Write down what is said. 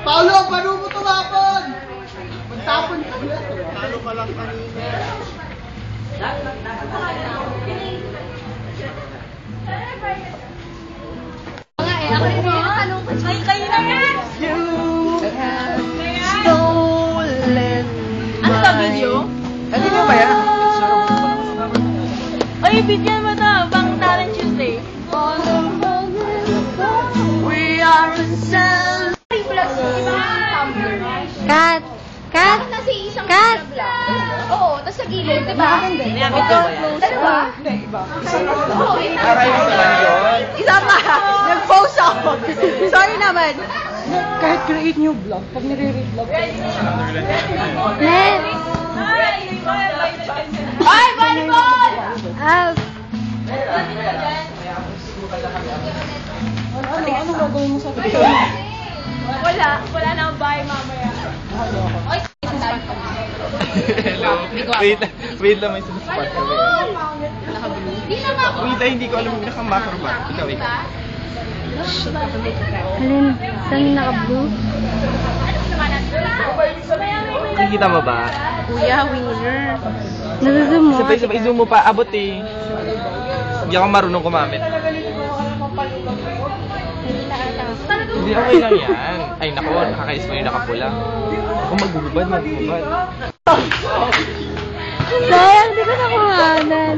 Paolo, paano mo tumapon? Magtapon ka na. Talo ka lang kanina. Ako yung tinatanong ko. Ay, kayo na yan! You have stolen Ano ba, video? Hindi mo ba yan? Ay, video mo to. Pang Talent Tuesday. We are in cell. Kat! Kat! Kat! Oo, tapos sa gilid, di ba? Ito, Dalawa? Oo, Isa pa! Nag-post ako! Sorry naman! Kahit create new vlog, pag nire-vlog ko. Net! Ay, volleyball! Out! Ano gagawin mo sa video? Wala na ang bahay mamaya. Oy, Hello. Wait lang, may sinuspot ko. Wait, hindi ko alam yung naka-macro ba? Ikaw, ikaw. Alin? Saan yung naka-blue? Nakikita mo ba? Kuya, winner. Nasuzoom mo? Sabay-sabay, zoom mo pa. Abot eh. Hindi ako marunong kumamit. Hindi, okay lang yan. Ay, naku, nakakais mo yung nakapula. Kung magbubad. Sayang, di ko nakuhanan.